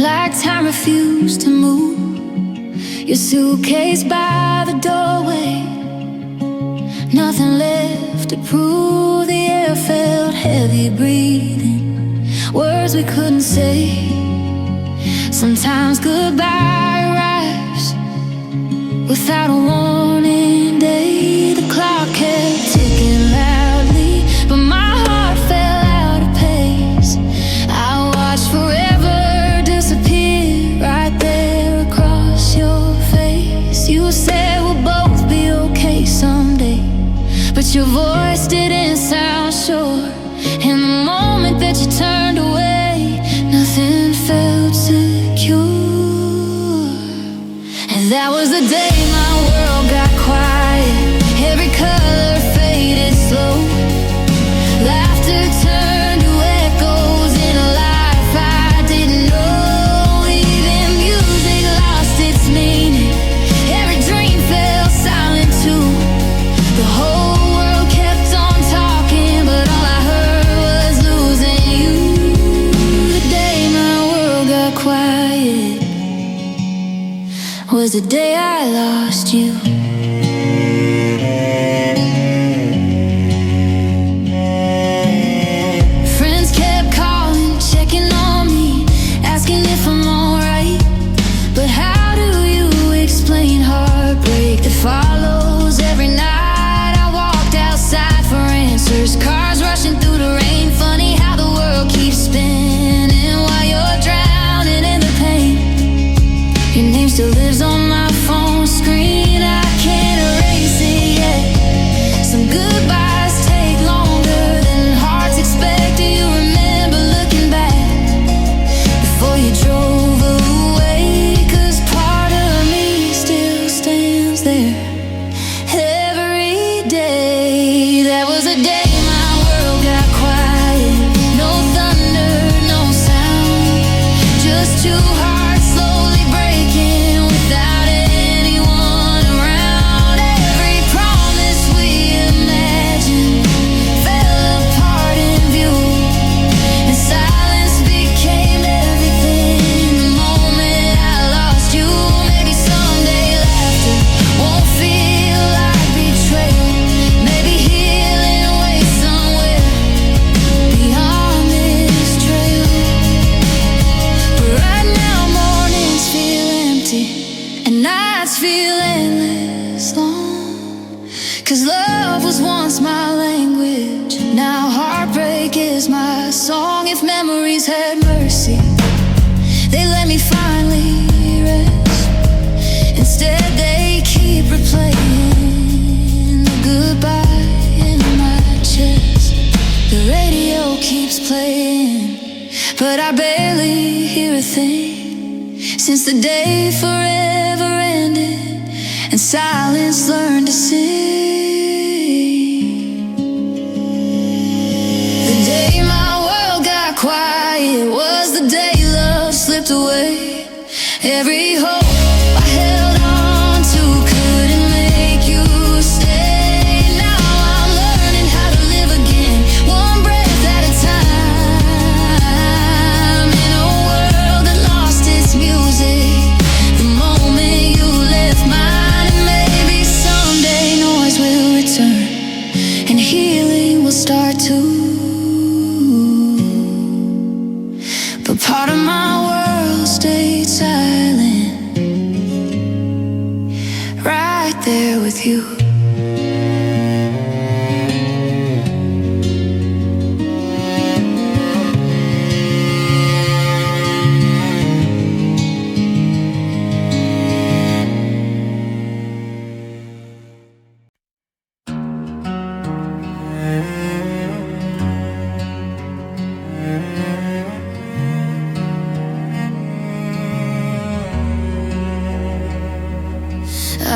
like time refused to move. Your suitcase by the doorway, nothing left to prove. The air felt heavy breathing, words we couldn't say. Sometimes goodbye arrives without a warning day. The clock kept ticking loudly, but my heart fell out of pace. I watched forever disappear right there across your face. You said we'll both be okay someday, but your voice didn't sound sure. In the moment that you turned away, nothing felt secure. And that was the day my world got quiet. Every color faded slow. Laughter turned to echoes in a life I didn't know. Even music lost its meaning. Every dream fell silent too. The whole world kept on talking, but all I heard was losing you. The day my world got quiet was the day I lost you. Friends kept calling, checking on me, asking if I'm alright. But how do you explain heartbreak that follows every night? I walked outside for answers, cars rushing through the rain. Funny how the world keeps spinning while you're drowning in the pain. Your name still lives on my phone screen, I can't erase it yet. Some goodbyes take longer than hearts expect. Do you remember looking back before you drove away? 'Cause part of me still stands there every day. That was a day my world got quiet. No thunder, no sound, just two hearts slowly breaking without anyone around. Every promise we imagined fell apart in view, and silence became everything. The moment I lost you, maybe someday laughter won't feel like betrayal. Maybe healing waits somewhere beyond this trail. But right now mornings feel empty and nights feel endless long. 'Cause love was once my language, now heartbreak is my song. If memories had mercy, they let me finally rest. Instead they keep replaying the goodbye in my chest. The radio keeps playing, but I barely hear a thing. Since the day forever ended and silence learned to sing. The day my world got quiet was the day love slipped away. Every hope I held on to couldn't make you stay. Now I'm learning how to live again, one breath at a time. In a world that lost its music the moment you left mine. And maybe someday noise will return and healing will start too. But part of my world stayed silent, right there with you.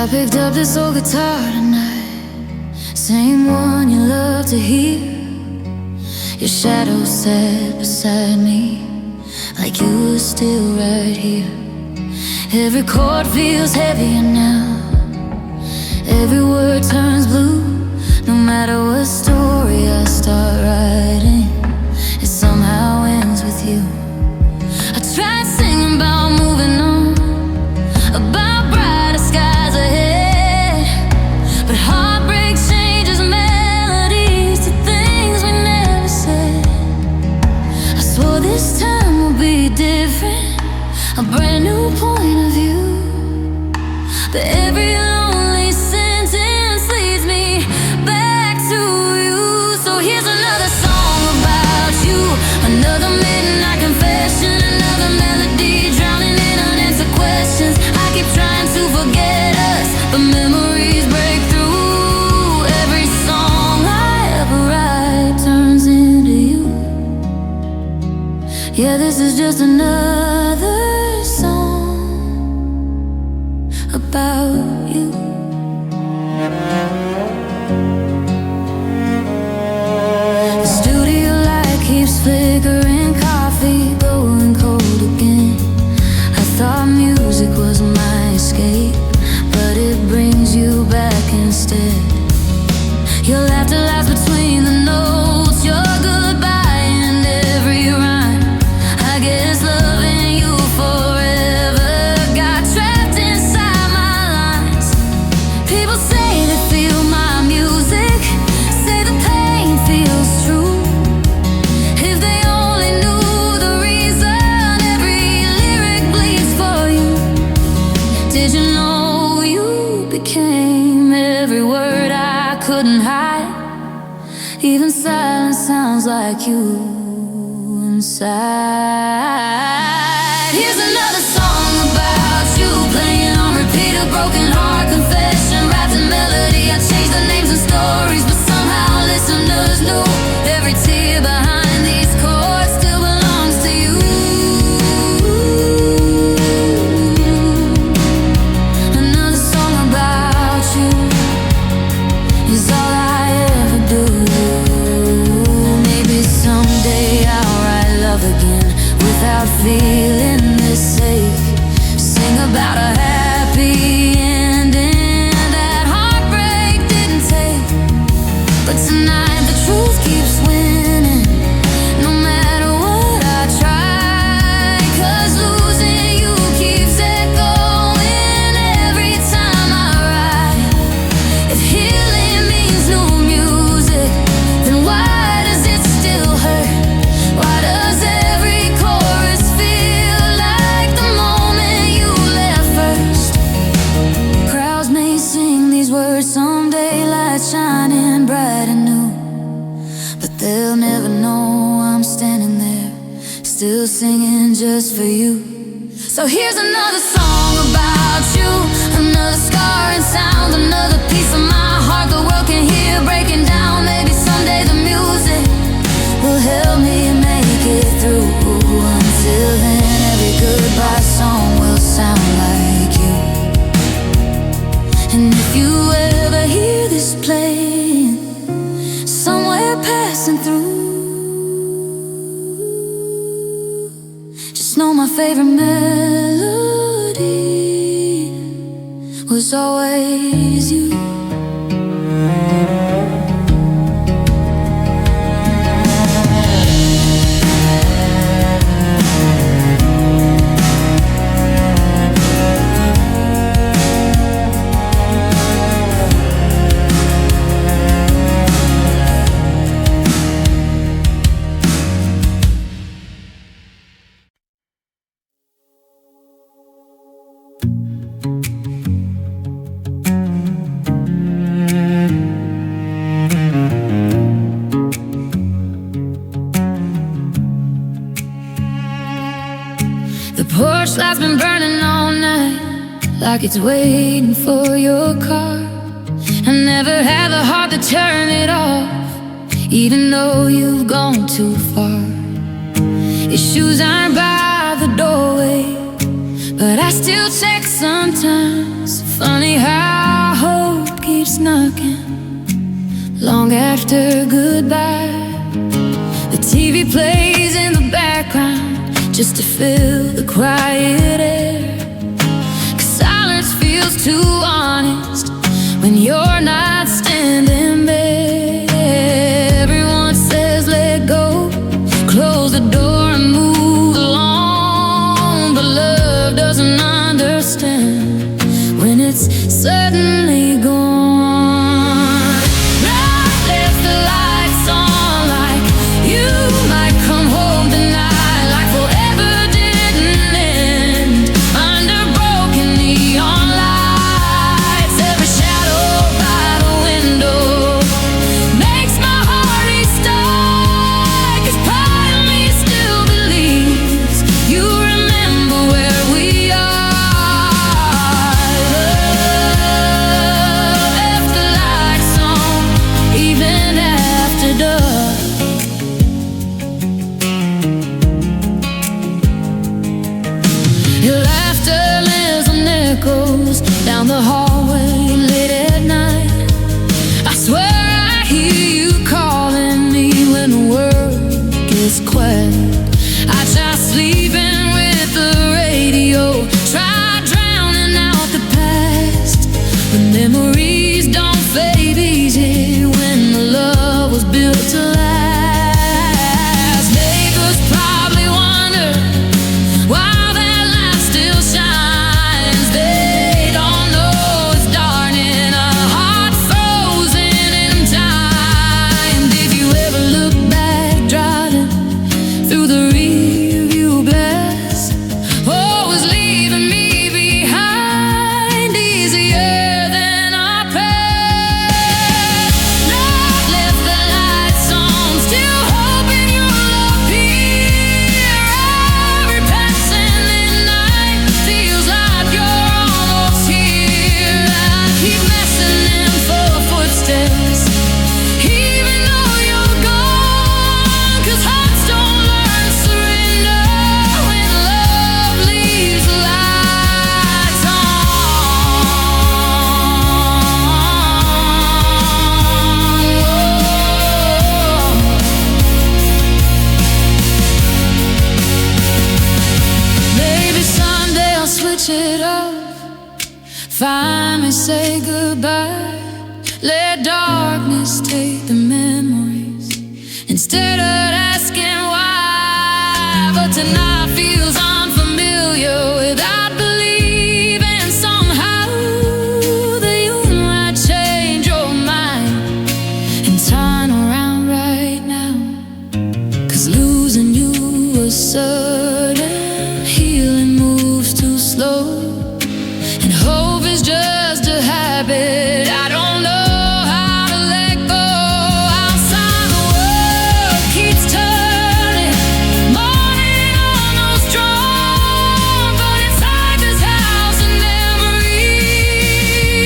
I picked up this old guitar tonight, same one you love to hear. Your shadow sat beside me, like you were still right here. Every chord feels heavier now, every word turns blue. No matter what story I start writing, it somehow ends with you. I tried singing by a brand new point of view. But every lonely sentence leads me back to you. So here's another song about you, another midnight confession, another melody drowning in unanswered questions. I keep trying to forget us, but memories break through. Every song I ever write turns into you. Yeah, this is just another song about you. The studio light keeps flickering, coffee going cold again. I thought music was my escape, but it brings you back instead. Your laughter lies between the notes, your goodbye and every rhyme. I guess loving you forever got trapped inside my lines. People say they feel my music, say the pain feels true. If they only knew the reason every lyric bleeds for you. Did you know you became every word I couldn't hide? Even silence sounds like you inside. Here's another song about you, playing on repeat, a broken heart confession wrapped in melody. I changed the names and stories, but somehow listeners knew every tear behind these chords still belongs to you. Another song about you is all I ever do. Maybe someday I'll write love again without feeling this safe. Sing about a happy ending that heartbreak didn't take. But tonight the truth keeps winning, no matter what I try. 'Cause losing you keeps echoing every time I write. If healing means no music, then why does it still hurt? Why does every chorus feel like the moment you left first? Crowds may sing these words someday, lights shining bright and new, but they'll never know I'm standing there, still singing just for you. So here's another song about you, another scar and sound, another piece of my heart the world can hear breaking down. Maybe someday the music will help me make it through. Until then, every goodbye song will sound like you. And if you ever hear this playing somewhere passing through, just know my favorite melody was always you. Porch light's been burning all night, like it's waiting for your car. I never had the heart to turn it off, even though you've gone too far. Your shoes aren't by the doorway, but I still check sometimes. Funny how hope keeps knocking long after goodbye. The TV plays in the background just to fill the quiet air. 'Cause silence feels too honest when you're not standing there. Everyone says let go, close the door and move along, but love doesn't understand when it's suddenly gone. Love left the lights on like you might come home tonight, like forever didn't end. Your laughter lives and echoes down the hallway late at night. I swear I hear you calling me when the world gets quiet. I try sleeping with the radio, try drowning out the past, but memories don't fade easy when the love was built to last. Neighbors probably wonder why that light still shines. They don't know it's darkening, a heart frozen in time. Did you ever look back driving through the rearview glass? Oh, was leaving me behind easier than our past? Love left the lights on, still hoping you'll appear. Every passing midnight feels like you're almost here. I keep messing in for footsteps, even though you're gone. 'Cause hearts don't learn surrender when love leaves the lights on. Maybe someday I'll switch it up, finally say goodbye, let darkness take the memories instead of asking why. But tonight feels unfamiliar without believing somehow that you might change your mind and turn around right now. 'Cause losing you was sudden, healing moves too slow, and hope is just a habit I don't know how to let go. Outside the world keeps turning, morning almost strong, but inside this house of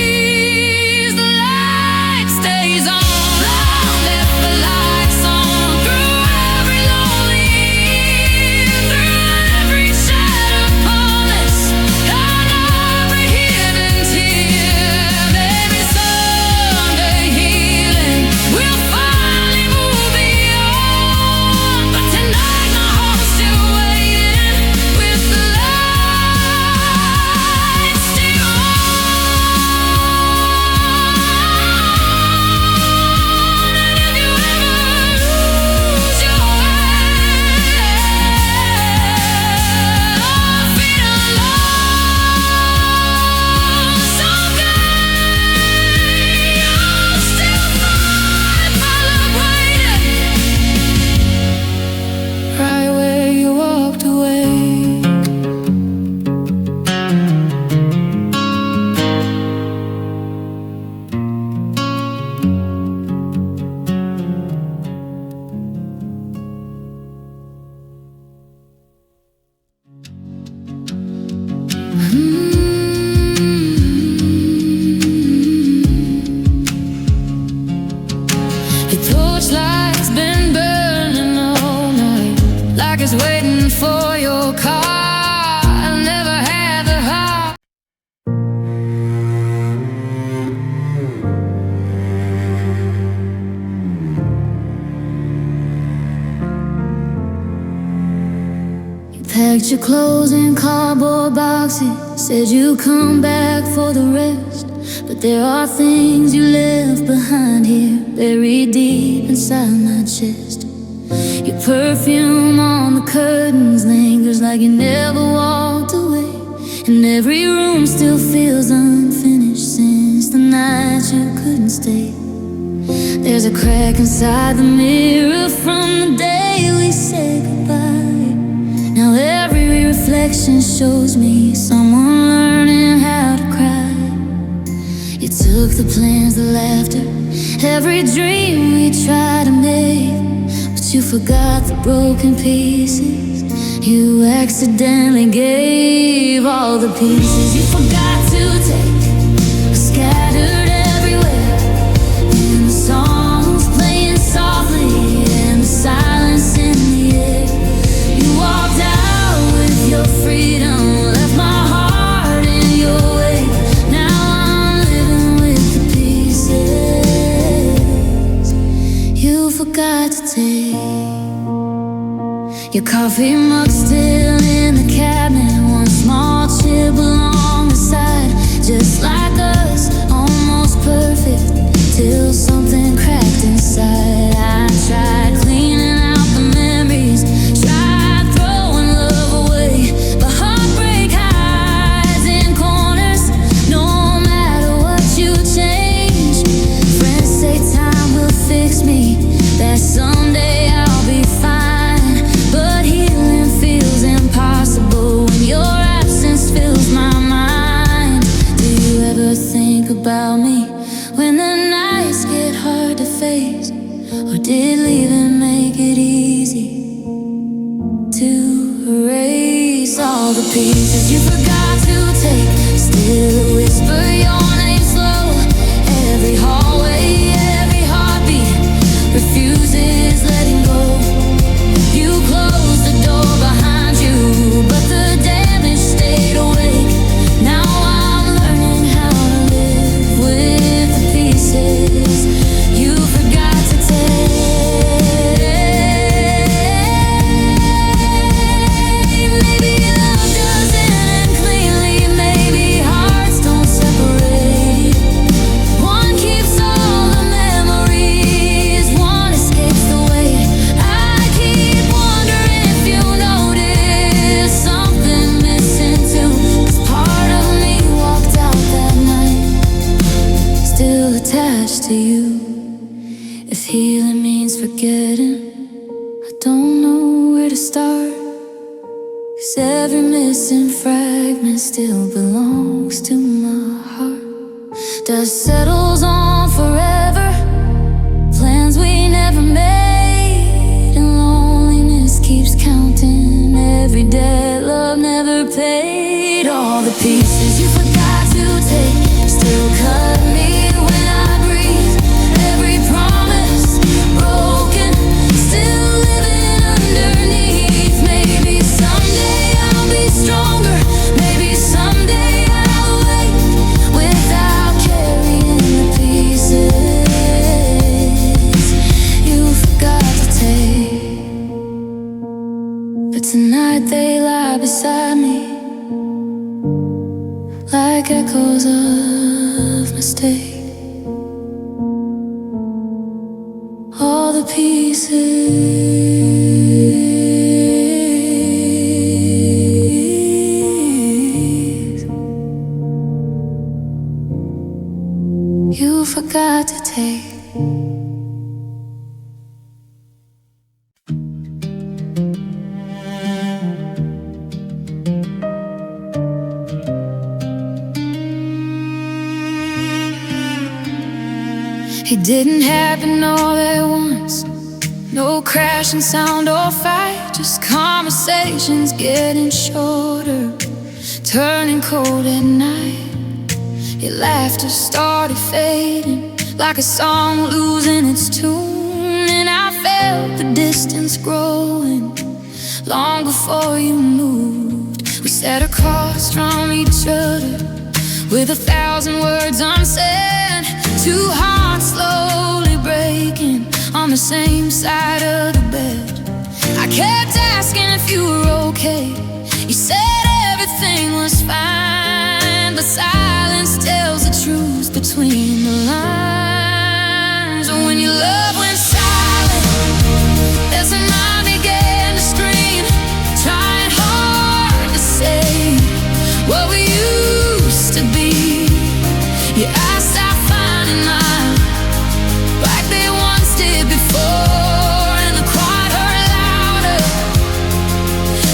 memories, the light stays on. Long left the lights on through every lonely year, through every shattered promise, and every hidden tear. Maybe someday healing will finally move beyond, but tonight my heart's still waiting with the lights still on. And if you ever lose your way or feel alone someday, you'll still find my love waiting right where you walked away. The torchlight's been burning all night, like it's waiting for your car. I never had the heart. You packed your clothes in cardboard boxes, said you'd come back for the rest, but there are things you left behind here, buried deep inside my chest. Your perfume on the curtains lingers like you never walked away, and every room still feels unfinished since the night you couldn't stay. There's a crack inside the mirror from the day we said goodbye. Now every reflection shows me someone learning how to cry. You took the plans, the laughter, every dream we tried to make, but you forgot the broken pieces. You accidentally gave all the pieces you forgot to take, were scattered everywhere, and the songs playing softly and the silence in the air. You walked out with your freedom, left Coffee mug still in the cabinet, one small chip along the side. Just like us, almost perfect, till something cracked inside. I tried cleaning out the memories, tried throwing love away, but heartbreak hides in corners, no matter what you change. Friends say time will fix me, that someday I'll be fine, but healing feels impossible when your absence fills my mind. Do you ever think about me when the nights get hard to face? Or did leaving make it easy to erase all the pieces you forgot to take? Still whisper your name slow, every hallway, every heartbeat refuses letting go. You closed the door behind you, but the damage stayed awake. Now I'm learning how to live with the pieces you forgot to take. Maybe love doesn't end cleanly, maybe hearts don't separate. One keeps all the memories, one escapes the weight. I keep wondering if you notice something missing too, 'cause part of me walked out that night, still attached to you. If healing means forgetting, I don't know where to start, 'cause every missing fragment still belongs to my heart. Dust settles on forever, plans we never made, and loneliness keeps counting every debt love never paid. All the pieces you forgot to take still cut me when I breathe. Every promise broken, still living underneath. Maybe someday I'll be stronger, maybe someday I'll wake without carrying the pieces you forgot to take. But tonight they lie beside me, like echoes of mistake. All the pieces you forgot to take. It didn't happen all at once, no crashing sound or fight, just conversations getting shorter, turning cold at night. Your laughter started fading, like a song losing its tune, and I felt the distance growing long before you moved. We sat across from each other with 1,000 words unsaid, two hearts slowly breaking on the same side of the bed. I kept asking if you were okay, you said everything was fine, but silence tells the truth between the lines. When your love went silent, there's a mind began to scream, trying hard to say what we used to be. Your eyes stopped finding mine like they once did before, and the quiet heard louder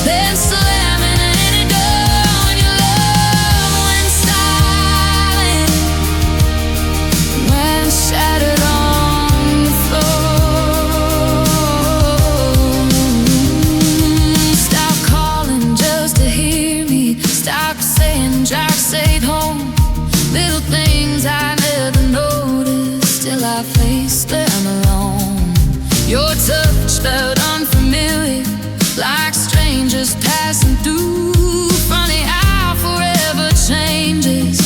than slamming any door. When your love went silent, went shattered on the floor. Stop calling just to hear me, stop saying drive safe home. Little things I never noticed till I faced them alone. Your touch felt unfamiliar, like strangers passing through. Funny how forever changes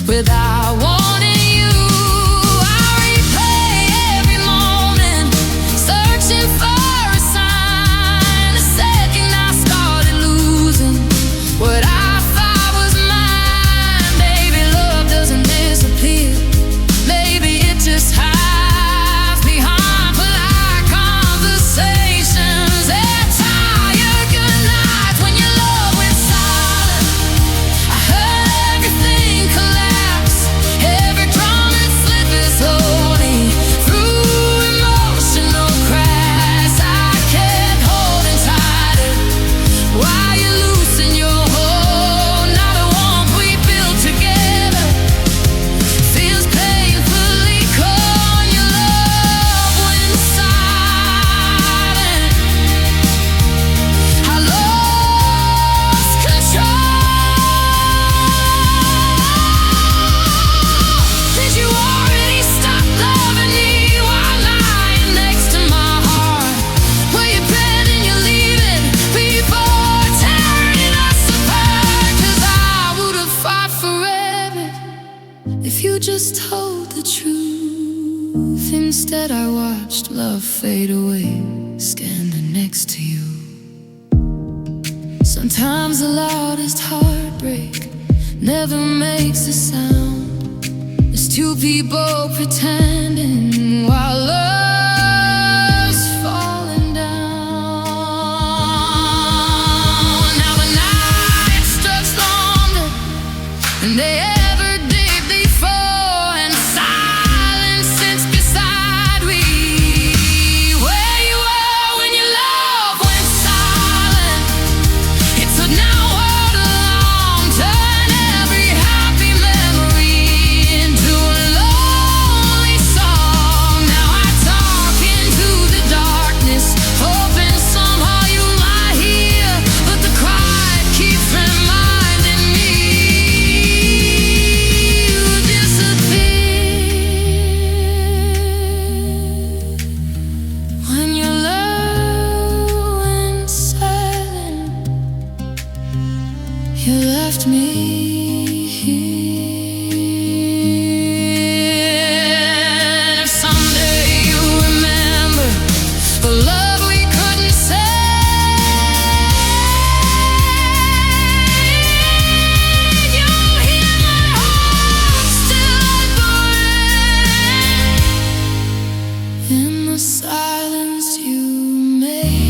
without warning you. I replay every moment, searching for a sign, a second I Instead I watched love fade away, standing next to you. Sometimes the loudest heartbreak never makes a sound. There's two people pretending while love's falling down. Now the night struck longer than they ever did before, and silence sits beside me. Where you were when your love went silent, it's a now world along. Turn every happy memory into a lonely song. Now I talk into the darkness, hoping somehow you lie here, but the quiet keeps reminding me you disappeared. When your love went silent, you left me here. And if someday you remember the love we couldn't say, you'll hear my heart still break in the silence you made.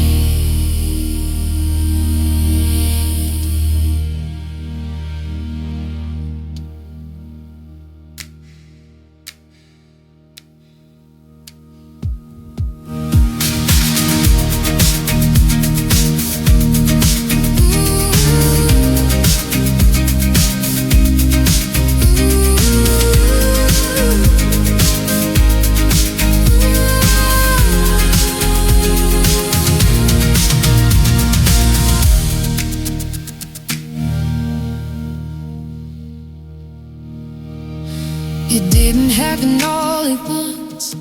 It didn't happen all at once.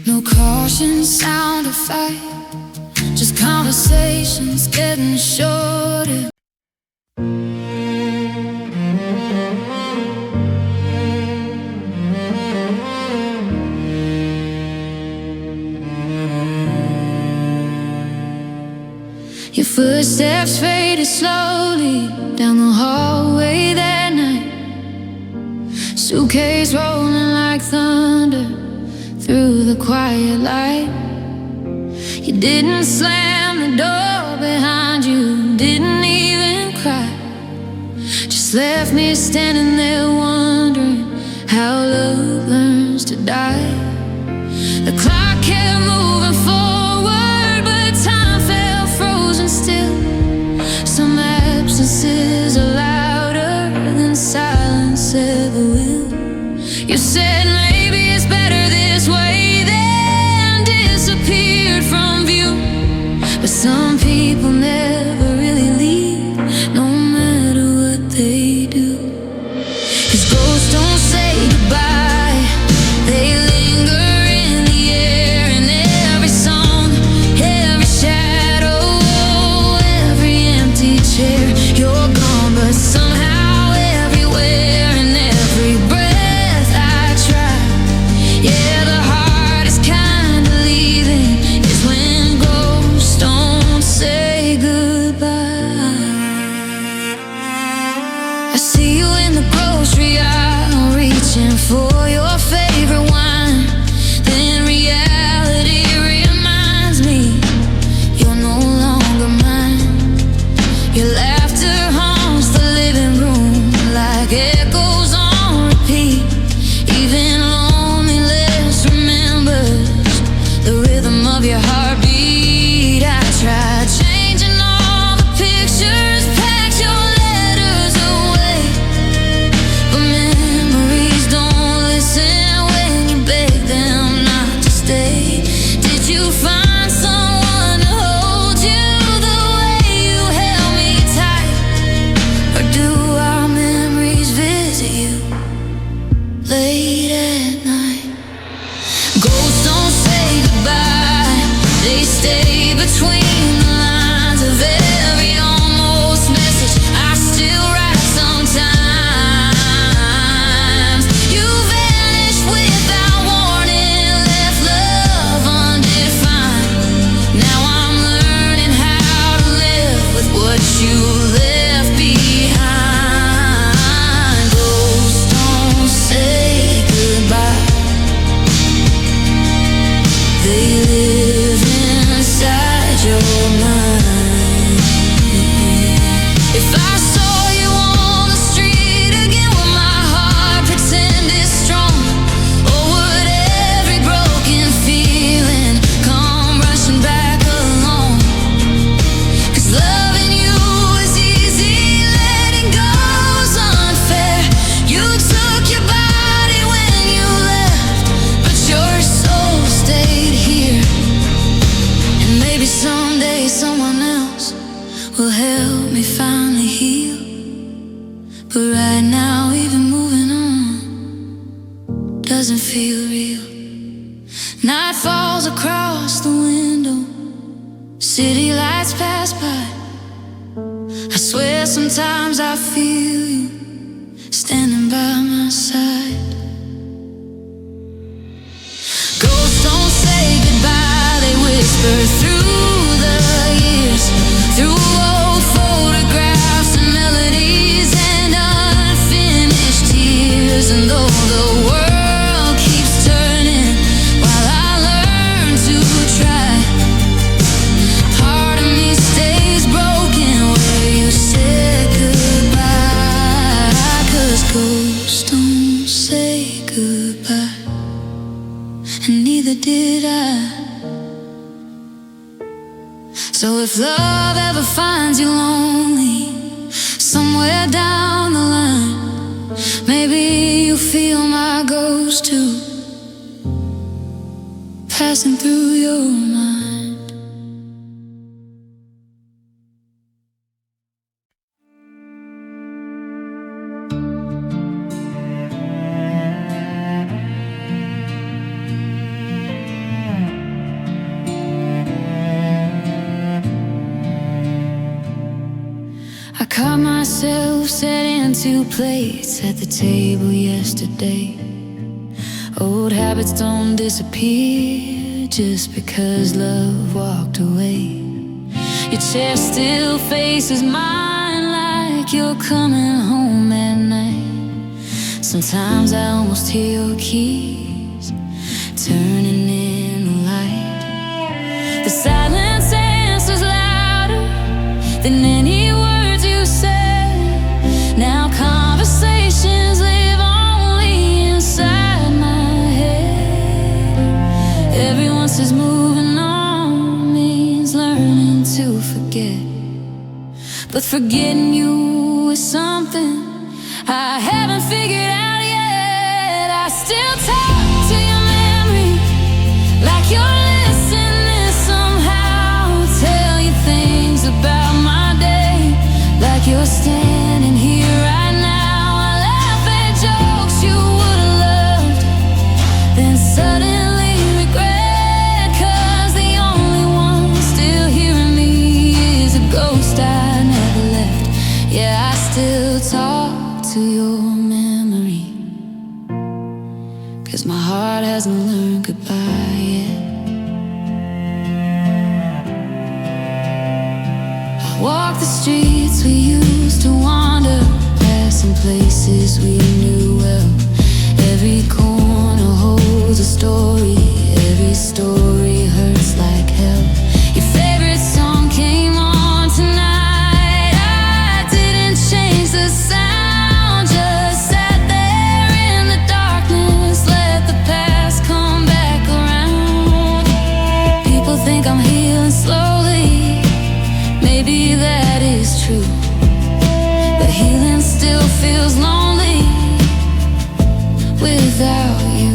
No caution, sound of fight, just conversations getting shorter. Your footsteps faded slowly down the hallway that night. Suitcase rolling like thunder through the quiet light. You didn't slam the door behind you, didn't even cry. Just left me standing there wondering how love learns to die. The clock kept moving forward, but time felt frozen still. Some absences are louder than silence ever will. You said maybe it's better this way, then disappeared from view. But some people never really leave, no matter what they do. 'Cause ghosts don't say goodbye, they linger in the air. And every song, every shadow, every empty chair, you're gone, but somehow everywhere and every breath I try. Yeah, the hardest kind of leaving is when ghosts don't say goodbye. I see you in the grocery aisle, reaching for your favorite wine. Then reality reminds me you're no longer mine. Your laughter haunts the living room like echoes on repeat. Even loneliness remembers the rhythm of your heartbeat. I tried changing all the pictures, packed your letters away, but memories don't listen when you beg them not to stay. Did you find someone to hold you the way you held me tight? sometimes I feel you standing by my side. Ghosts don't say goodbye, they whisper through the years, through old photographs and melodies and unfinished tears. And though the world keeps turning while I learn to try, part of me stays broken where you said goodbye. 'Cause ghosts don't say goodbye, and neither did I. So if love ever finds you lonely somewhere down the line, maybe you'll feel my ghost too, passing through your mind. I caught myself setting 2 plates at the table yesterday. Old habits don't disappear just because love walked away. Your chair still faces mine like you're coming home at night. Sometimes I almost hear your keys turning in the light. The silence answers louder than any words you said. Now conversations live only inside my head. Everyone says moving on means learning to forget, but forgetting you is something I haven't figured out yet. I still talk to your memory like you're listening somehow. Tell you things about my day like you're standing here right now. I laugh at jokes you would've loved, then suddenly regret. 'Cause the only one still hearing me is a ghost I never left. Yeah, I still talk to your memory, 'cause my heart hasn't learned goodbye yet. Walk the streets we used to wander, passing places we knew well. Every corner holds a story, every story hurts like hell. Your favorite song came on tonight, I didn't change the sound, just sat there in the darkness, let the past come back around. People think I'm healing slowly, maybe that is true, but healing still feels lonely without you.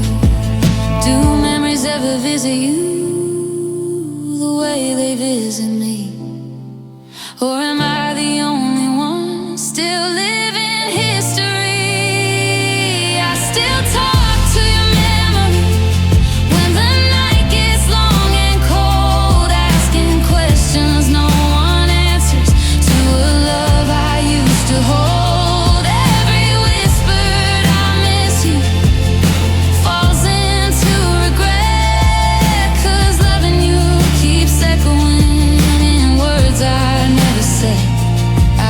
Do memories ever visit you the way they visit me? Or am I the only one still living history? I still talk to your memory when the night gets long and cold, asking questions no one answers to a love I used to hold. Every whispered I miss you falls into regret, 'cause loving you keeps echoing in words I never said.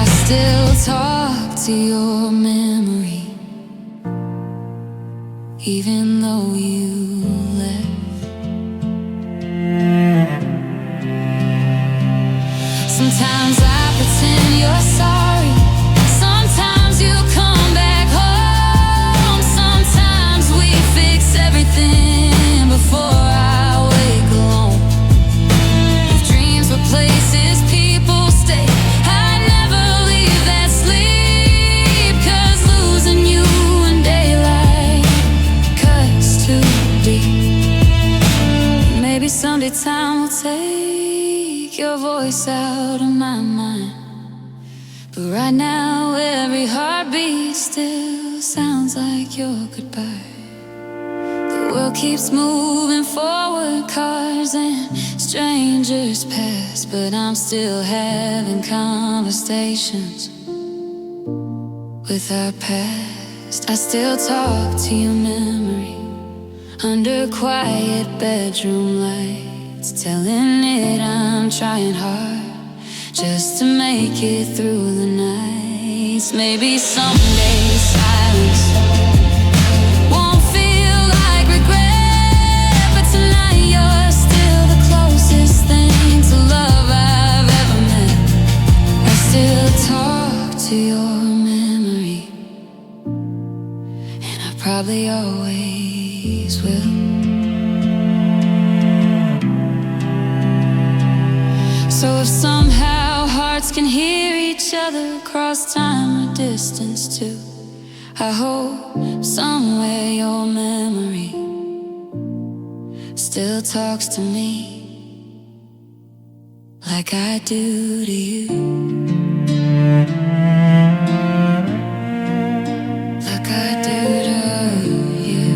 I still talk to your memory, even though you left. Sometimes I pretend you're sorry, sometimes you come back home, sometimes we fix everything before I wake alone. If dreams were places people stay, I'd never leave that sleep, 'cause losing you in daylight cuts too deep. Maybe someday time will take your voice out of my mind, but right now every heartbeat still sounds like your goodbye. The world keeps moving forward, cars and strangers pass, but I'm still having conversations with our past. I still talk to your memory under quiet bedroom lights, telling it I'm trying hard just to make it through the nights. Maybe someday silence won't feel like regret, but tonight you're still the closest thing to love I've ever met. I still talk to your memory, and I probably always will. So if somehow hearts can hear each other across time or distance too, I hope somewhere your memory still talks to me like I do to you. Like I do to you.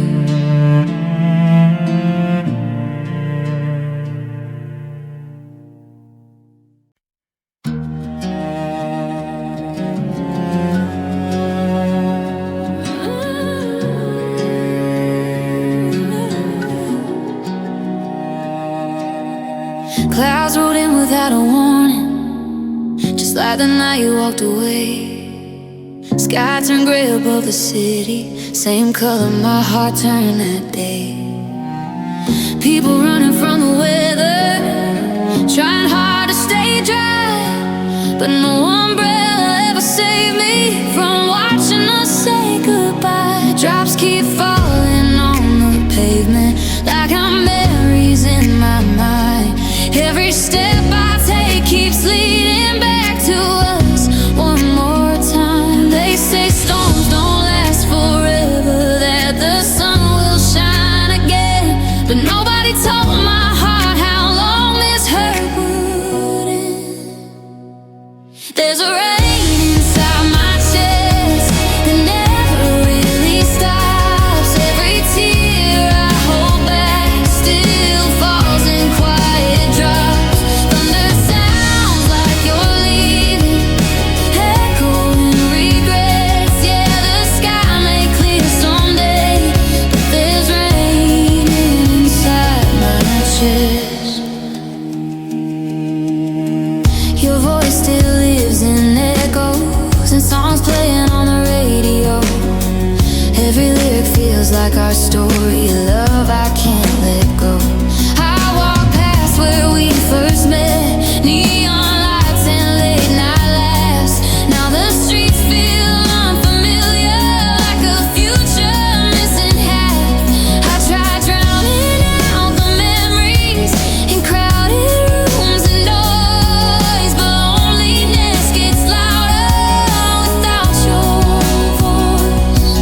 Clouds rolled in without a warning, just like the night you walked away. Sky turned gray above the city, same color my heart turned that day. People running from the weather, trying hard to stay dry, but no umbrella ever saved me from watching us say goodbye. Drops keep falling on the pavement like I'm memories in my mind. Every step I take keeps leading back to us one more time. They say storms don't last forever, that the sun will shine again, but nobody told my heart how long this hurt would end. There's a rain inside my chest that never really stops. Every tear I hold back still falls in quiet drops. Thunder sounds like you're leaving, echoing regrets. Yeah, the sky may clear someday, but there's rain inside my chest. Your voice still lives in echoes and songs playing on the radio. Every lyric feels like our story, love I can't let go. I walk past where we first met, neon lights and late night laughs. Now the streets feel unfamiliar, like a future missing half. I try drowning out the memories in crowded rooms and noise, but loneliness gets louder without your voice.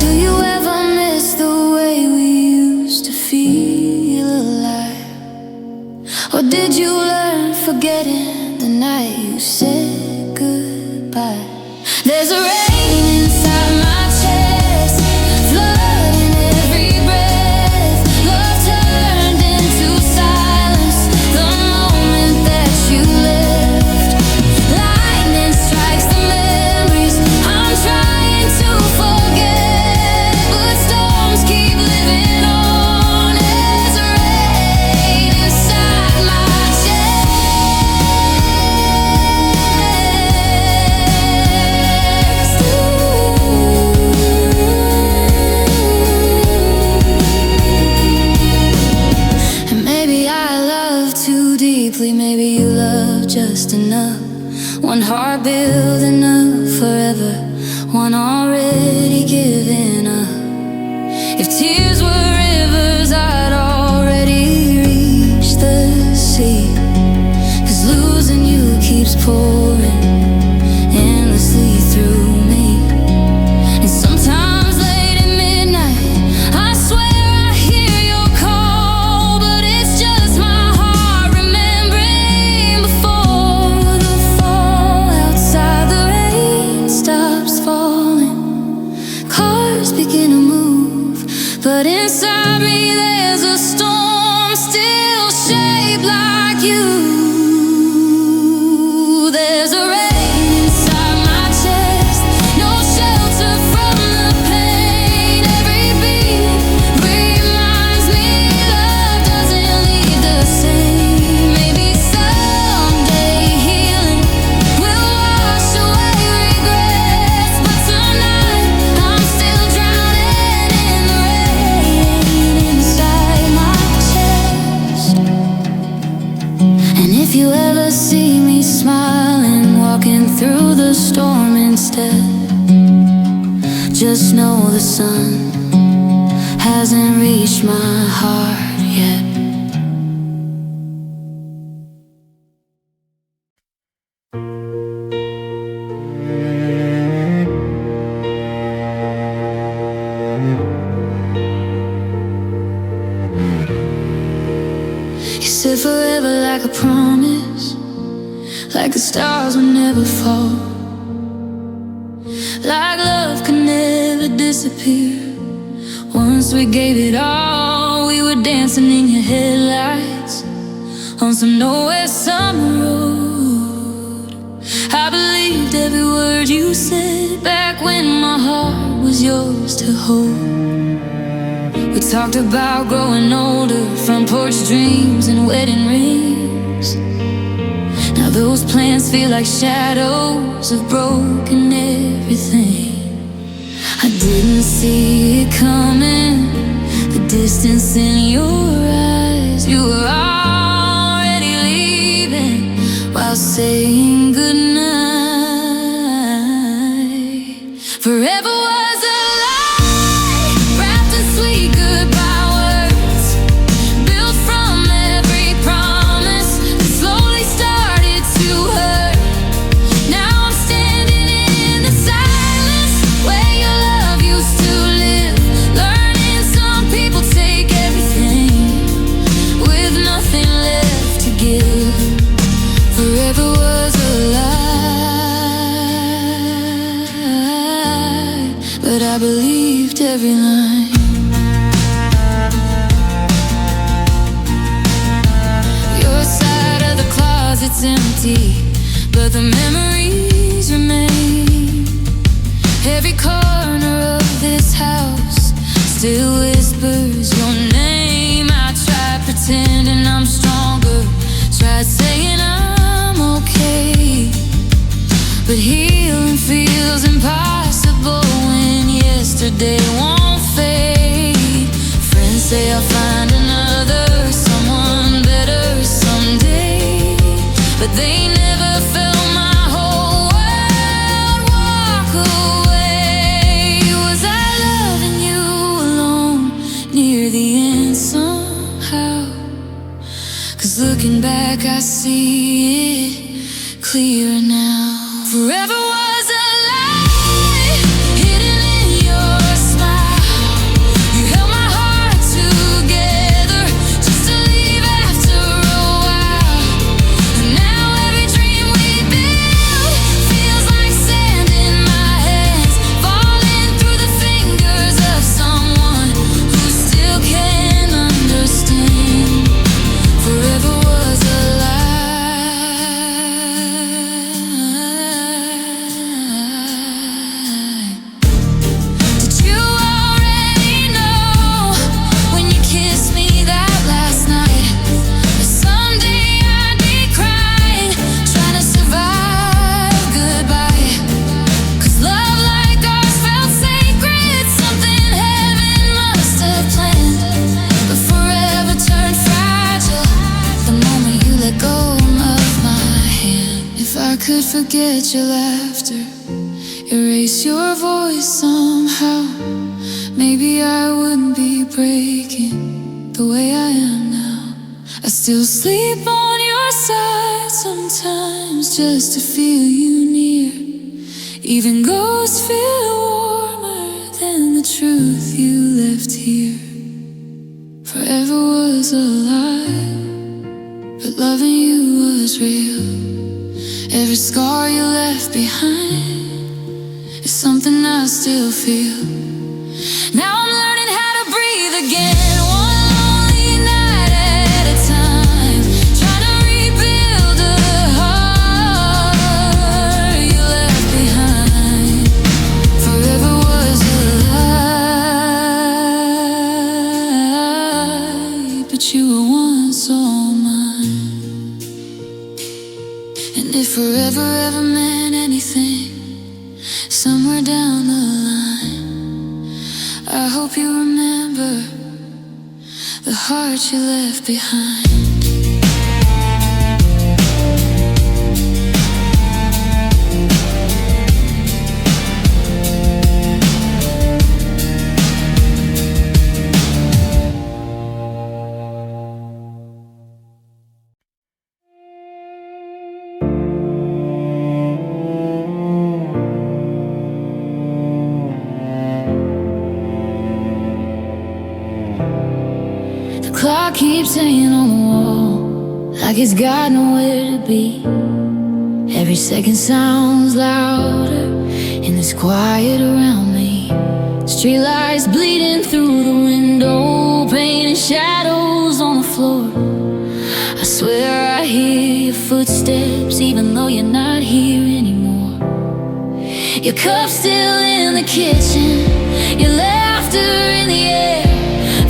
Do you ever miss the way we used to feel alive? Or did you learn forgetting the night you said goodbye? There's a rain inside my chest, flooding every breath. Love turned into silence the moment that you left. Lightning strikes the memories I'm trying to forget, but storms keep living on. There's rain inside my chest. And maybe I love too deeply, maybe you love just enough. One heart building up forever, one already given up. If tears were rivers, I'd already reach the sea, 'cause losing you keeps pouring endlessly through me. And sometimes late at midnight, I swear I hear your call, but it's just my heart remembering before the fall. Outside the rain stops falling, cars begin to move, but inside me there's a storm still shaped like you. There's a rain inside my chest, no shelter. Just know the sun hasn't reached my heart yet. You said forever like a promise, like the stars would never fall, like love could never disappear. Once we gave it all, we were dancing in your headlights on some nowhere summer road. I believed every word you said back when my heart was yours to hold. We talked about growing older, front porch dreams and wedding rings. Now those plans feel like shadows of broken everything. I didn't see it coming, the distance in your eyes. You were already leaving while saying goodnight. Forever was a lie, wrapped in sweet goodbye words, built from every promise that slowly started to hurt. Now I'm standing in the silence where your love used to live, learning some people take everything with nothing left to give. Forever was a lie, but I believed every line. Your side of the closet's empty, but the memories remain. Every corner of this house still whispers your name. I tried pretending I'm stronger, tried saying I'm okay, but healing feels impossible when yesterday won't fade. Friends say I'll find another, someone better someday, but they never felt my whole world walk away. Was I loving you alone near the end somehow? 'Cause looking back I see it clearer now. Forever was a lie, hidden in your smile. You held my heart together just to leave after a while. And now every dream we built feels like sand in my hands, falling through the fingers of someone who still can't understand. Forever was a lie. Did you already know when you kissed me that last night that someday I'd be crying, trying to survive goodbye? 'Cause love like ours felt sacred, something heaven must have planned, but forever turned fragile the moment you let go of my hand. If I could forget your laughter, erase your voice somehow, maybe I wouldn't be breaking the way I am now. I still sleep on your side sometimes just to feel you near. Even ghosts feel warmer than the truth you left here. Forever was a lie, but loving you was real. Every scar you left behind is something I still feel. Now I'm learning how to breathe again, one lonely night at a time, trying to rebuild a heart you left behind. Forever was a lie, but you were once all mine. And if forever ever meant anything, somewhere down the line, I hope you remember the heart you left behind. keeps hanging on the wall, like it's got nowhere to be. Every second sounds louder, and there's quiet around me. Streetlights bleeding through the window, painting shadows on the floor. I swear I hear your footsteps, even though you're not here anymore. Your cup's still in the kitchen, your laughter in the air.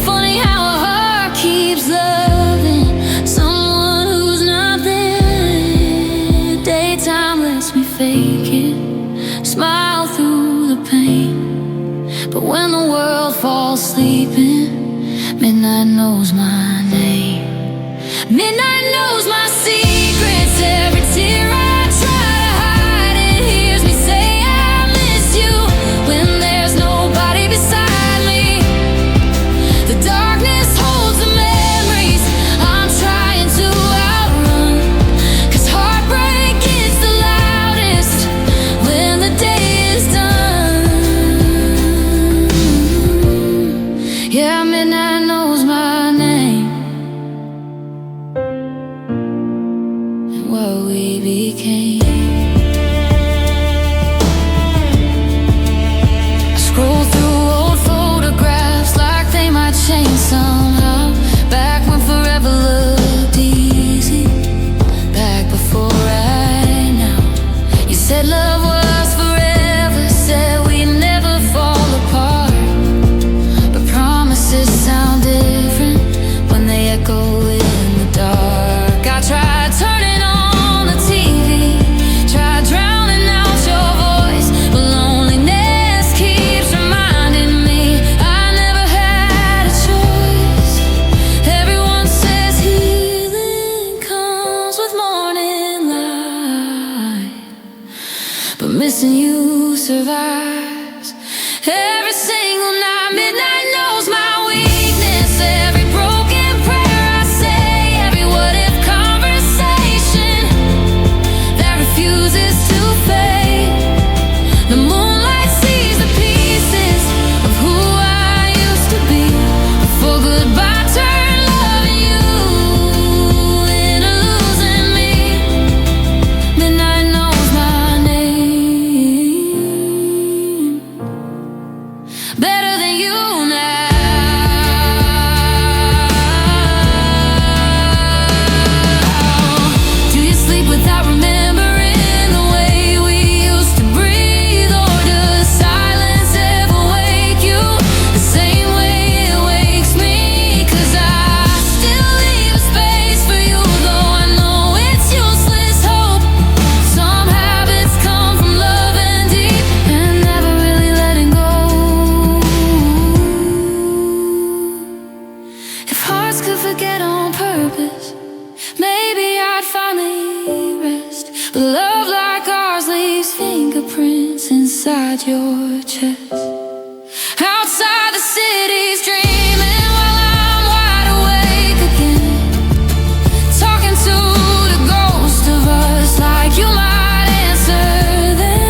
Funny how a heart keeps loving someone who's not there. Daytime lets me fake it, smile through the pain. But when the world falls sleeping, midnight knows my name. Midnight knows my secrets, every tear I try to hide. It hears me say I miss you when there's nobody beside me. The darkness holds the memories I'm trying to outrun, 'cause heartbreak is the loudest when the day is done. Yeah, midnight knows my name. What we became. I scroll through old photographs like they might change somehow. Back when forever looked easy, back before right now. You said love was forever, said we'd never fall apart. But promises sound different when they echo in the dark. I tried turning on the TV, tried drowning out your voice, but loneliness keeps reminding me I never had a choice. Everyone says healing comes with morning light, but missing you survives every single night. Midnight knows my weakness, every broken prayer I say, every what if conversation that refuses to fade. The moonlight sees the pieces of who I used to be, before goodbye turned loving you into losing me. Midnight knows my name, better than you now. Do you sleep without remembering the way we used to breathe, or does silence ever wake you the same way it wakes me? 'Cause I still leave a space for you, though I know it's useless hope. Some habits come from loving deep and never really letting go. If hearts could forget on purpose, maybe I'd finally rest. But love like ours leaves fingerprints inside your chest. Outside the city's dreaming while I'm wide awake again, talking to the ghost of us like you might answer them.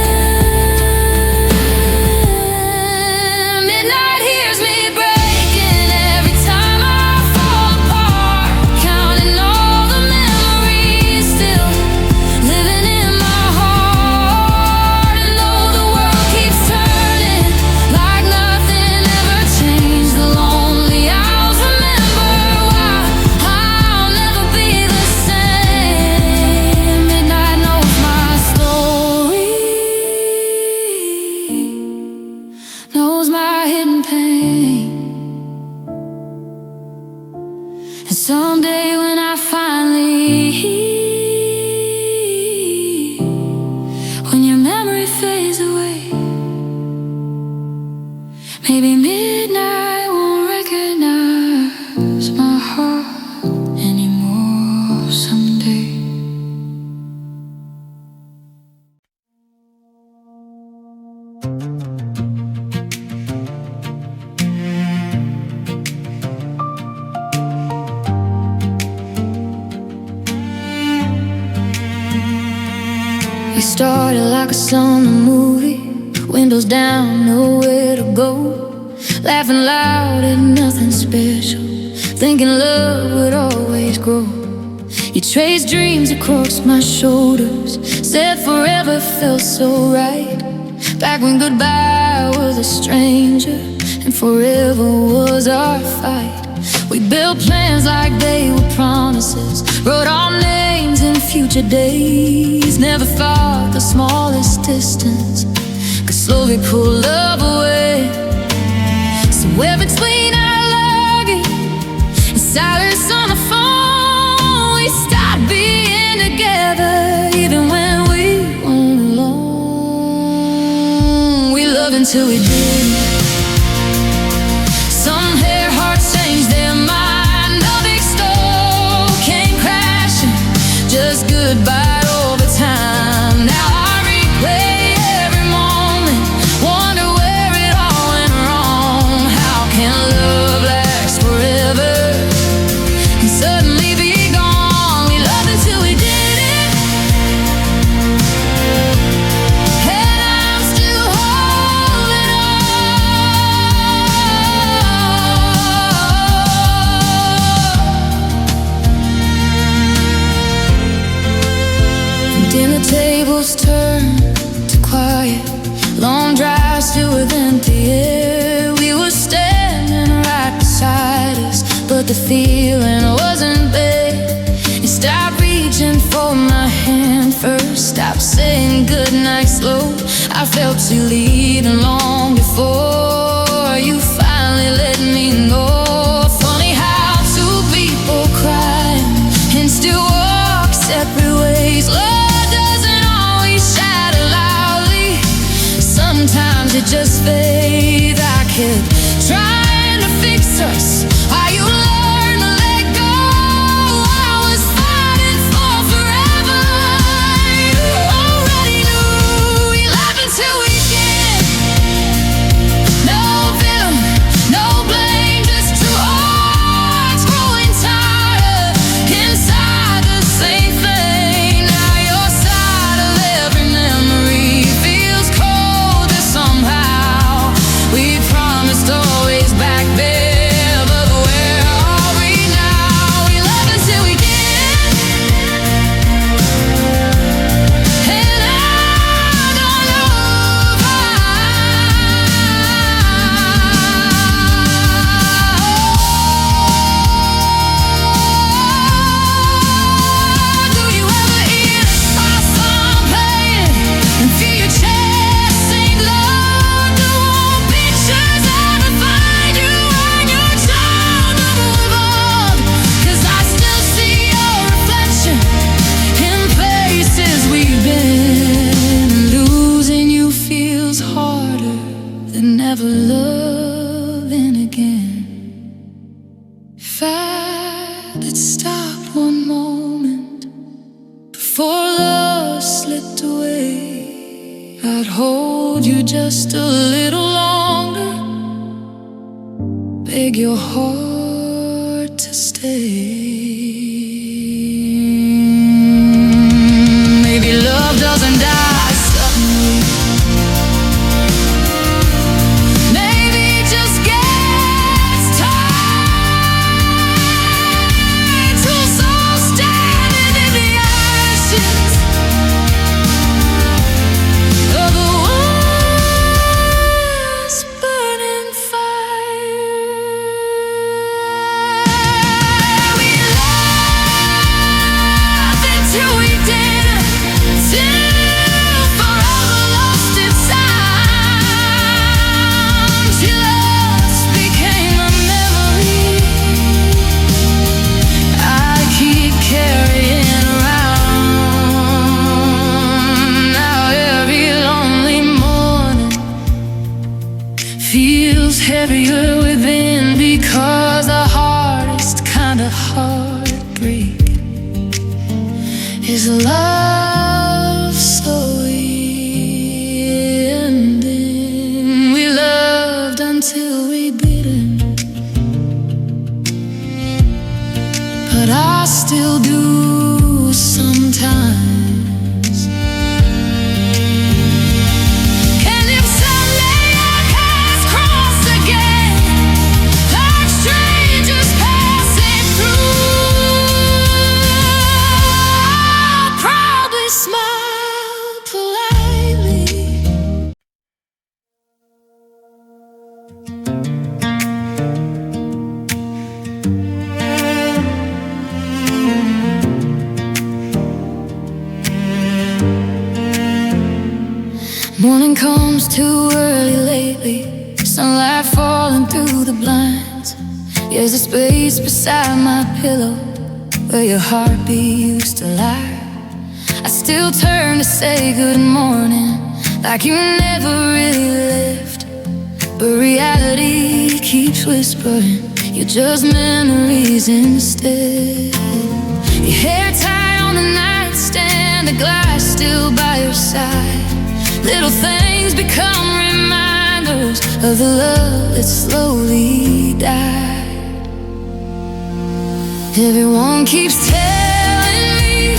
Midnight hears me breaking every time I fall apart, counting all the memories still living in my heart. And though the world keeps turning like nothing ever changed, the lonely hours remember why I'll never be the same. Midnight knows my story, knows my hidden pain. And someday when I finally hear, when your memory fades away, maybe midnight won't recognize my heart anymore someday. We started like a summer movie, windows down, nowhere to go. Laughing loud at nothing special, thinking love Traced dreams across my shoulders, said forever felt so right. Back when goodbye was a stranger and forever was our fight. We built plans like they were promises, wrote our names in future days. Never thought the smallest distance could slowly pull love away. Somewhere between our longing and silence on the phone, we stopped being together even when we weren't alone. We loved until we didn't. Some hair hearts changed their mind. A big storm came crashing, just goodbye over time. Now I replay every moment, wonder where it all went wrong. How can love last forever and suddenly be gone? We loved until we didn't, and I'm still holding on. Dinner tables turned to quiet, long drives filled with empty air. We were standing right beside us, but the feeling wasn't there. You stopped reaching for my hand first, stopped saying goodnight slow. I felt you leaving long before you finally let me know. Funny how two people cry and still walk separate ways. Love doesn't always shatter loudly, sometimes it just fades. I kept trying to fix us while you learn to let go. I was fighting for forever. You already knew. We laughed until we did. No villain, no blame, just two hearts growing tired inside the same thing. Now your side of every memory feels colder somehow. We promised always back there, but where are we now? We loved until we didn't, and I don't know do you ever hear our song playing and feel your chest sink low? Do old pictures ever find you on your child to move on? 'Cause I still see your reflection in places we've been. Losing you feels harder than never loving again. If I had stopped one moment before love slipped away, I'd hold you just a little longer, beg your heart to stay. Maybe love doesn't die suddenly. Maybe it just gets tired. Two souls standing in the ashes of the once burning fire. We loved until we didn't, till forever lost its sound, till us became a memory I keep carrying around. Now every lonely morning feels heavier within, because the hardest kind of heartbreak is love slowly ending. We loved until we didn't, but I still do sometimes. And if someday our paths cross again, like strangers passing through, too early lately. Sunlight falling through the blinds. There's a space beside my pillow where your heartbeat used to lie. I still turn to say good morning, like you never really left. But reality keeps whispering, you're just memories instead. Your hair tied on the nightstand, the glass still by your side. Little things become reminders of the love that slowly died. Everyone keeps telling me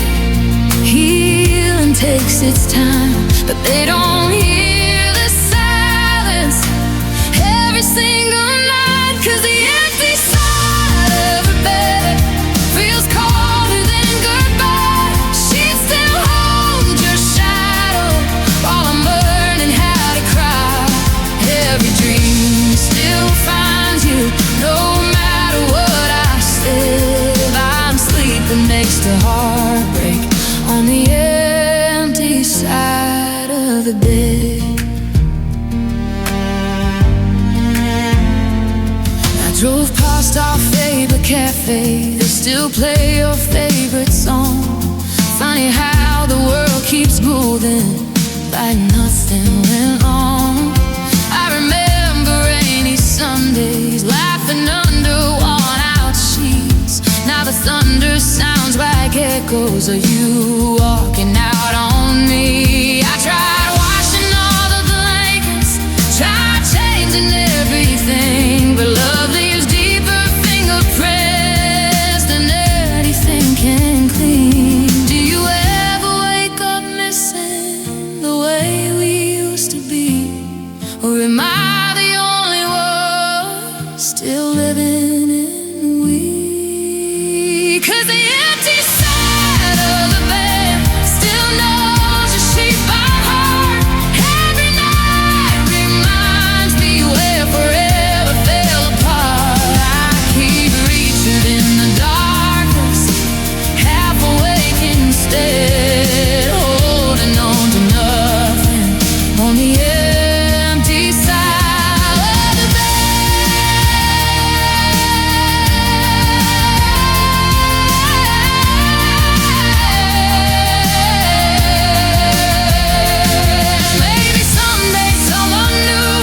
healing takes its time, but they don't hear the silence every single night. 'Cause the empty side of her bed feels colder than goodbye. She still holds your shadow while I'm learning how to cry. Every dream still finds you, no matter what I said. I'm sleeping next to heartbreak on the empty side of the bed. I drove past our favorite cafe, they still play your favorite song. Funny how the world keeps moving like nothing went on. I remember rainy Sundays, laughing under worn-out sheets. Now the thunder sounds like echoes of you walking out on me. I tried washing all the blankets, tried changing everything, but love leaves deeper fingerprints than anything can clean. Do you ever wake up missing the way we used to be? Or am I the only one still living in we? 'Cause the empty side of the bed still knows your shape by heart. Every night reminds me where forever fell apart. I keep reaching in the darkness, half awake instead, holding on to nothing on the empty side of the Maybe someday someone new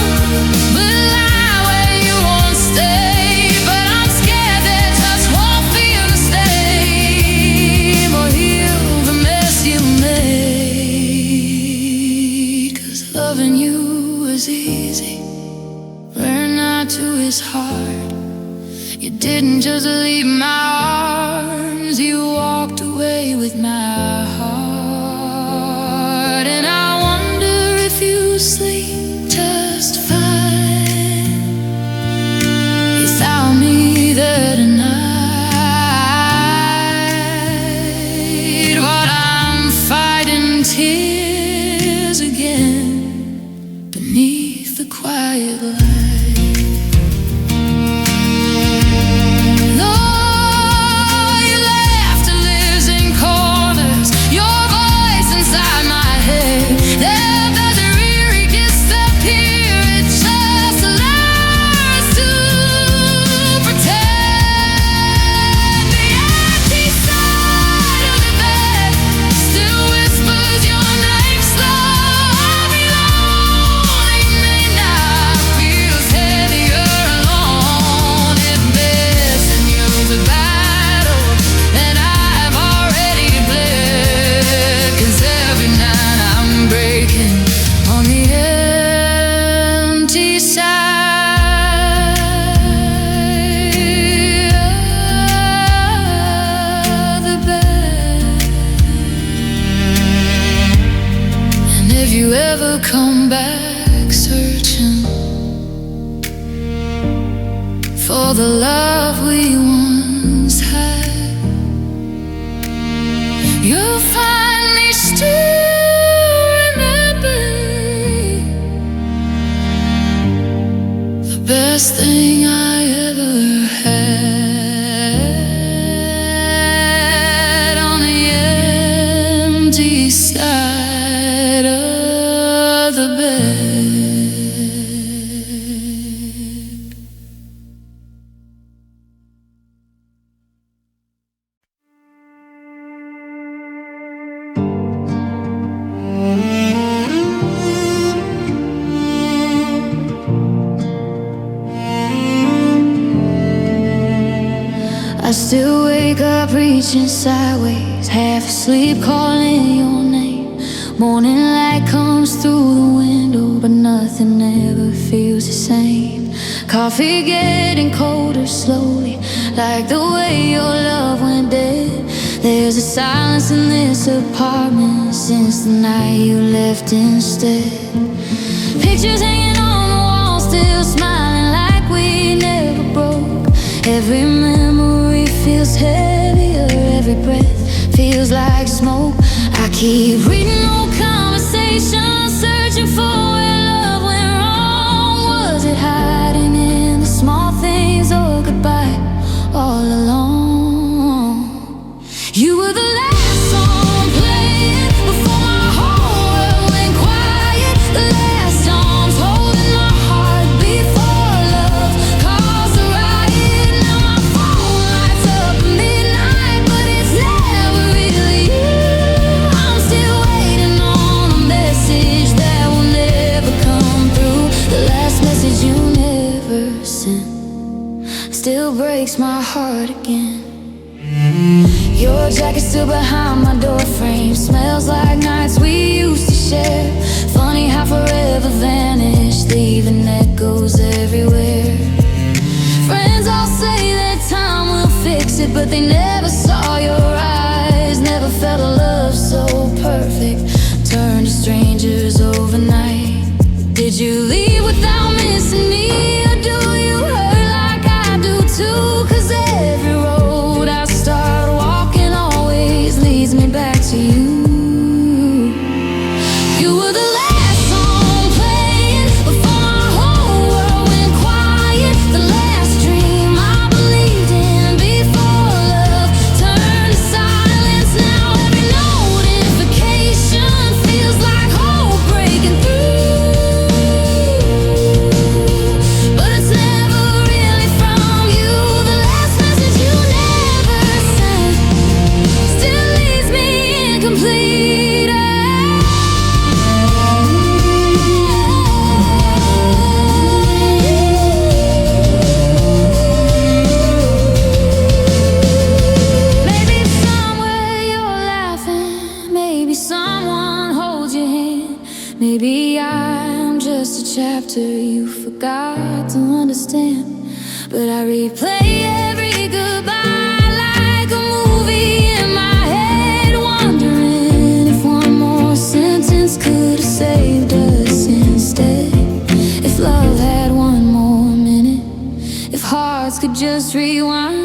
will lie where you won't stay, but I'm scared that touch won't feel the same or heal the mess you made. 'Cause loving you was easy, learn not to is hard. You didn't just leave my arms, you walked away with my heart. And I wonder if you sleep just fine without me there tonight. But I'm fighting tears again beneath the quiet light. Lord, your laughter lives in corners, your voice inside my head. There doesn't really disappear, it just learns to pretend. The empty side of the bed still whispers your name slow. Every lonely midnight feels heavier alone. If missing you's a battle, then I've already bled. 'Cause every night I'm breaking on the empty side of the bed. And if you ever come back searching for the love we once had, you'll find me still remembering the best thing I ever had on the empty side of the bed. I still wake up reaching sideways, half asleep calling your name. Morning light comes through the window, but nothing ever feels the same. Coffee getting colder slowly, like the way your love went dead. There's a silence in this apartment since the night you left instead. Pictures hanging on the wall, still smiling like we never broke. Every memory feels heavier, every breath feels like smoke. I keep reading old conversations, searching for where love went wrong. Was it hiding in the small things or goodbye all along? You were the last song playing before my whole world went quiet. The last songs holding my heart before love caused a riot. Now my phone lights up at midnight, but it's never really you. I'm still waiting on a message that will never come through. The last message you never sent still breaks my heart again. Your jacket still behind my door frame, smells like nights we used to share. Funny how forever vanished, leaving echoes everywhere. Friends all say that time will fix it, but they never saw your eyes. Never felt a love so perfect, turned to strangers overnight. Did you leave without missing me, or do you hurt like I do too? 'Cause every road I start walking always leads me back to you. You were the last song playing before my whole world went quiet. The last dream I believed in before love turned to silence. Now every notification feels like hope breaking through, but it's never really from you. The last message you never sent still leaves me incomplete. Maybe somewhere you're laughing, maybe someone holds your hand. Maybe I'm just a chapter you forgot to understand. But I replay every goodbye like a movie in my head, wondering if one more sentence could have saved us instead. If love had one more minute, if hearts could just rewind,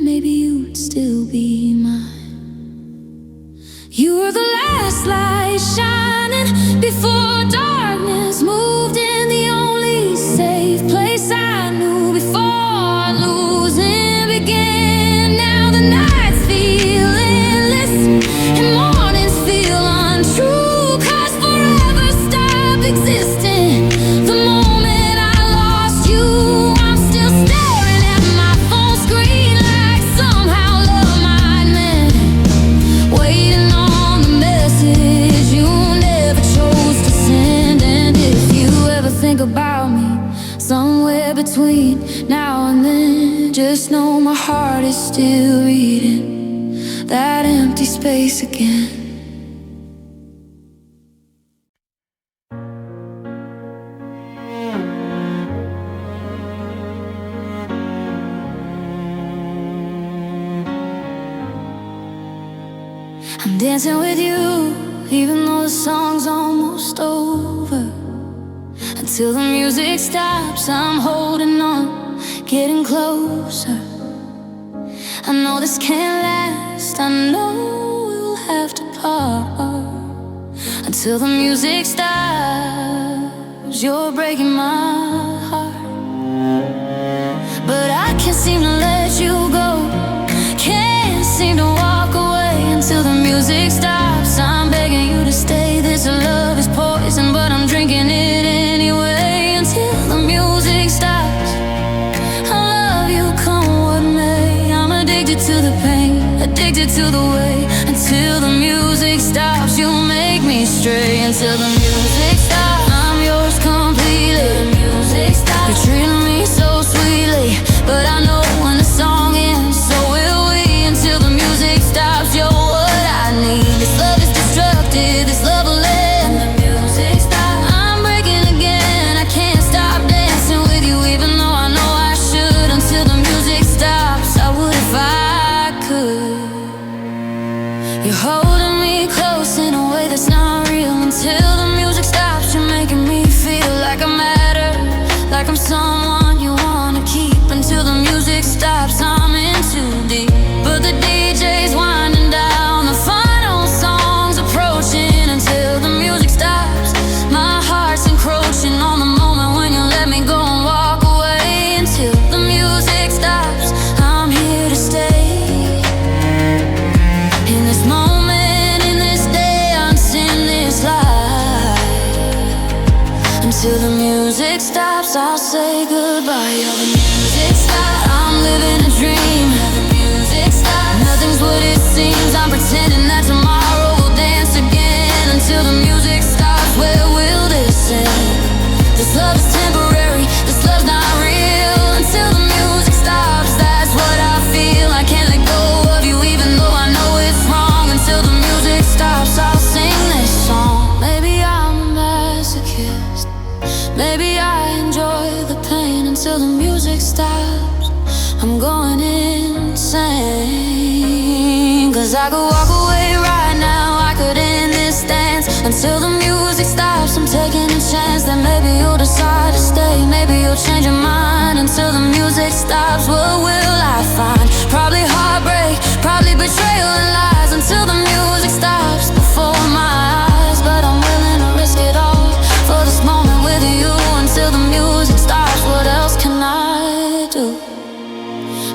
maybe you'd still be mine. You were the last light shining before darkness moved in, the only safe place I knew before losing began. Now the nights feel endless and mornings feel untrue, 'cause forever stopped existing the moment I lost you. I'm still staring at my phone screen like somehow love might mend, waiting on the message you never chose to send. And if you ever think about me somewhere between now and then, just know my heart is still reading that empty space again. I'm dancing with you, even though the song's almost over. Until the music stops, I'm holding on, getting closer. I know this can't last, I know we'll have to part. Until the music stops, you're breaking my heart. But I can't seem to let you go, can't seem to walk away until the music stops. I'm begging you to stay, this love is poison, but I'm drinking it anyway. Until the music stops, I love you come what may. I'm addicted to the pain, addicted to the way. Until the music stops, you make me stray. Until the music stops, I'm yours completely. The music stops, you're treating me so sweetly, but I know Until the music stops, I'll say goodbye. Oh, the music stops, I'm living a dream. The music stops, nothing's what it seems. I'm pretending that tomorrow we'll dance again. Until the music stops, where will this end? This love is temporary, this love's not real. Until the music stops, that's what I feel. I can't let go of you even though I know it's wrong. Until the music stops, I'll sing this song. Maybe I'm a masochist, maybe I enjoy the pain. Until the music stops, I'm going insane. Cause I could walk away right now, I could end this dance. Until the music stops, I'm taking a chance that maybe you'll decide to stay, maybe you'll change your mind. Until the music stops, what will I find? Probably heartbreak, probably betrayal and lies. Until the music stops before my eyes, but I'm willing to risk it all for this moment with you. Until the music stops, what else can I do?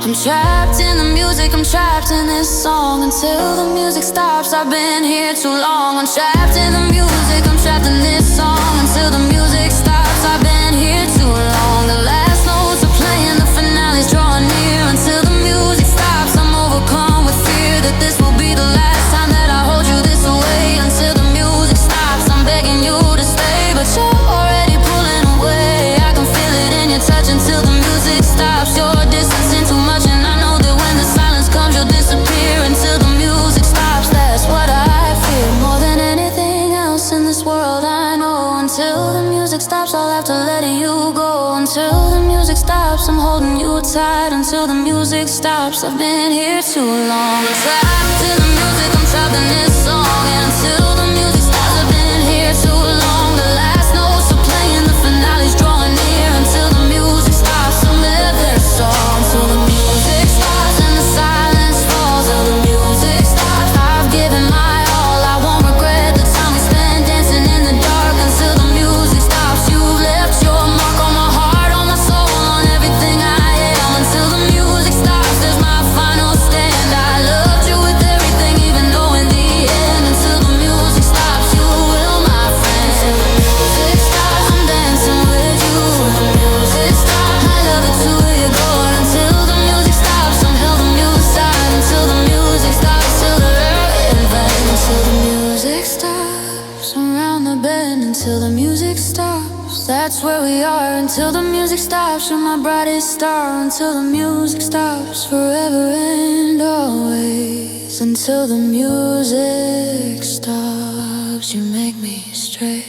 I'm trapped in the music, I'm trapped in this song. Until the music stops, I've been here too long. I'm trapped in the music, I'm trapped in this song. Until the music stops, I've been here too long. The last notes are playing, the finale's drawing near. Until the music stops, I'm overcome with fear that this will be the last time that I hold you this way. Until the music stops, I'm begging you to stay, but you're already pulling away. I can feel it in your touch. Until the music stops, you're distancing too much, and I know that when the silence comes, you'll disappear. Until the music stops, that's what I fear more than anything else in this world. I know. Until the music stops, I'll have to let you go. Until the music stops, I'm holding you tight. Until the music stops, I've been here too long. I'm trapped in the music, I'm trapped in this song. And until the music stops, I've been here too long. The last notes are playing, the finale's drawing near. Until the music stops, I'm let their song. Until the music stops and the silence falls. Till the music stops, I've given my all. I won't regret the time we spent dancing in the dark. Until the music stops, you've left your mark on my heart, on my soul, on everything I am. Until the music stops, there's my final stand. I loved you with everything, even though in the end. Until the music stops, you will, my friend. Till the music stops, I'm dancing with you. Till the music stops, I love it too, where you're going. Until the music stops, I'm held on your side. Until the music stops, till the very end. Until the music stops, around the bend. Until the music stops, that's where we are. Until the music stops, you're my brightest star. Until the music stops, forever and always. Until the music stops, you make me stray.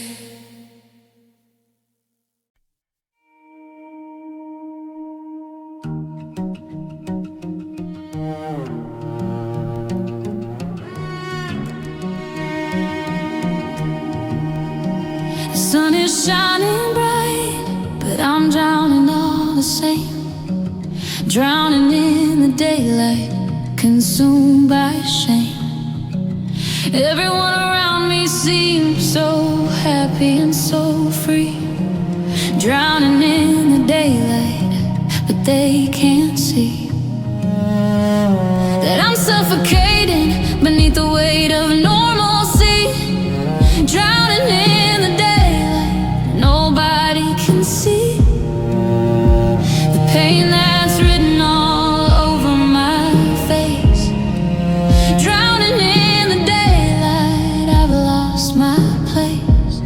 The sun is shining bright, but I'm drowning all the same. Drowning in the daylight, consumed by shame. Everyone around me seems so happy and so free. Drowning in the daylight, but they can't see that I'm suffocating beneath the weight of normalcy. Drowning in the daylight, nobody can see the pain that's written all over my face. Drowning in the daylight, I've lost my place.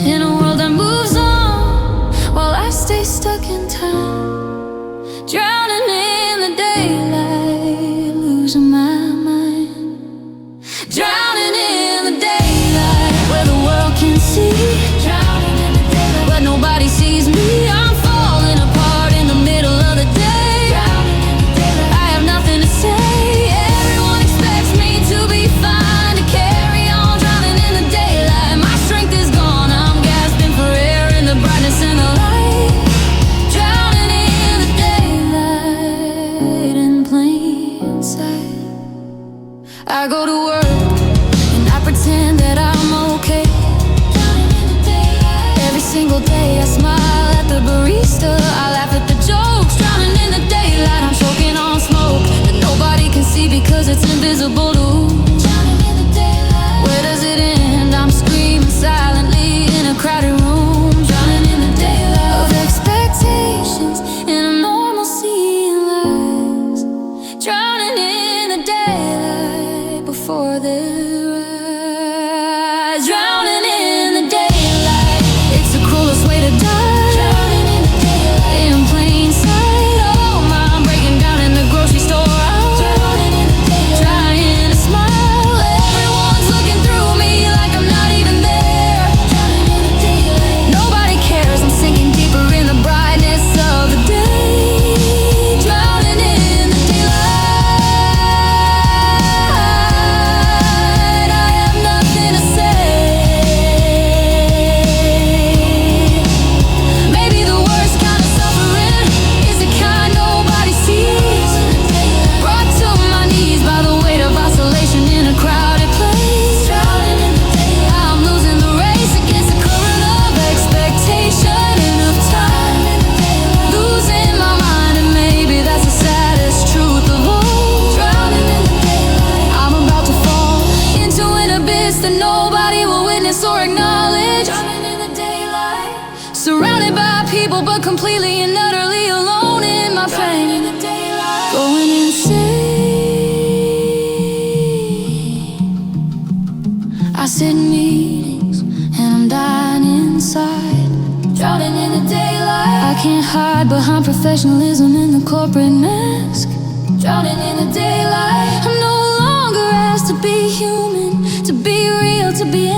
In a world that moves on while I stay stuck in time. Drowning minutes. Drowning in the daylight. Surrounded by people, but completely and utterly alone in my pain. In the daylight. Going insane. I sit in meetings and I'm dying inside. Drowning in the daylight. I can't hide behind professionalism in the corporate mask. Drowning in the daylight. I'm no longer asked to be human, to be real, to be